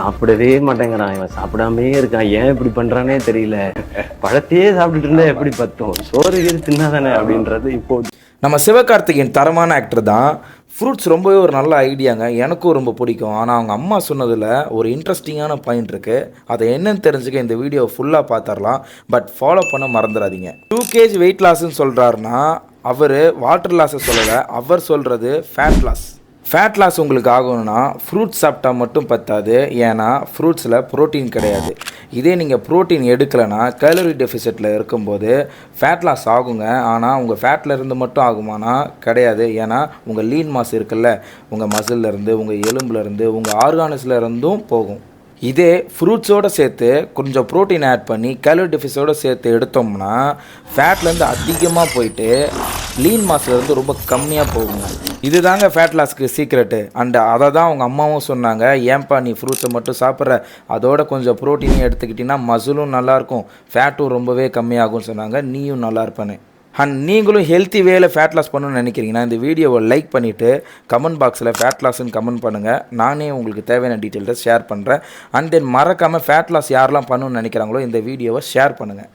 சாப்பிடவே மாட்டேங்கிறான். இவன் சாப்பிடாமே இருக்கான். ஏன் இப்படி பண்றானே தெரியல. பழத்தையே சாப்பிட்டுட்டு இருந்தா எப்படி பத்தும்? சோறு கீது தின்னாதானே அப்படின்றது இப்போ. நம்ம சிவகார்த்திகேயன் தரமான ஆக்டர் தான். ஃப்ரூட்ஸ் ரொம்பவே ஒரு நல்ல ஐடியாங்க, எனக்கும் ரொம்ப பிடிக்கும். ஆனால் அவங்க அம்மா சொன்னதில் ஒரு இன்ட்ரெஸ்டிங்கான பாயிண்ட் இருக்குது. அதை என்னன்னு தெரிஞ்சுக்க இந்த வீடியோ ஃபுல்லாக பார்த்துடலாம். பட் ஃபாலோ பண்ண மறந்துடாதீங்க. 2 kg வெயிட் லாஸ்ன்னு சொல்கிறாருன்னா அவர் வாட்டர் லாஸை சொல்லலை, அவர் சொல்கிறது ஃபேட் லாஸ். ஃபேட் லாஸ் உங்களுக்கு ஆகணும்னா ஃப்ரூட்ஸ் சாப்பிட்டா மட்டும் பத்தாது. ஏன்னா ஃப்ரூட்ஸில் ப்ரோட்டீன் கிடையாது. இதே நீங்கள் ப்ரோட்டீன் எடுக்கலைன்னா கேலரி டெஃபிசிட்டில் இருக்கும்போது ஃபேட் லாஸ் ஆகுங்க. ஆனால் உங்கள் ஃபேட்டில் இருந்து மட்டும் ஆகுமானா கிடையாது. ஏன்னா உங்கள் லீன் மாஸ் இருக்குல்ல, உங்கள் மசில்லேருந்து, உங்கள் எலும்புலேருந்து, உங்கள் ஆர்கானிஸில் இருந்தும் போகும். இதே ஃப்ரூட்ஸோடு சேர்த்து கொஞ்சம் ப்ரோட்டீன் ஆட் பண்ணி கேலரி டெஃபிஸோடு சேர்த்து எடுத்தோம்னா ஃபேட்லேருந்து அதிகமாக போயிட்டு லீன் மாஸ்லேருந்து ரொம்ப கம்மியாக போகுங்க. இது தாங்க ஃபேட் லாஸ்க்கு சீக்ரெட்டு. அண்ட் அதை தான் அவங்க அம்மாவும் சொன்னாங்க, ஏன்பா நீ ஃப்ரூட்ஸை மட்டும் சாப்பிட்ற, அதோட கொஞ்சம் ப்ரோட்டீனையும் எடுத்துக்கிட்டிங்கன்னா மசிலும் நல்லாயிருக்கும், ஃபேட்டும் ரொம்பவே கம்மியாகும்னு சொன்னாங்க. நீயும் நல்லா இருப்பேன்னு. அண்ட் நீங்களும் ஹெல்த்தி வேல ஃபேட் லாஸ் பண்ணணும்னு நினைக்கிறீங்கன்னா இந்த வீடியோவை லைக் பண்ணிவிட்டு கமெண்ட் பாக்ஸில் ஃபேட் லாஸ்ன்னு கமெண்ட் பண்ணுங்கள். நானே உங்களுக்கு தேவையான டீட்டெயில்ஸை ஷேர் பண்ணுறேன். அண்ட் தென் மறக்காமல் ஃபேட் லாஸ் யாரெல்லாம் பண்ணணும்னு நினைக்கிறாங்களோ இந்த வீடியோவை ஷேர் பண்ணுங்கள்.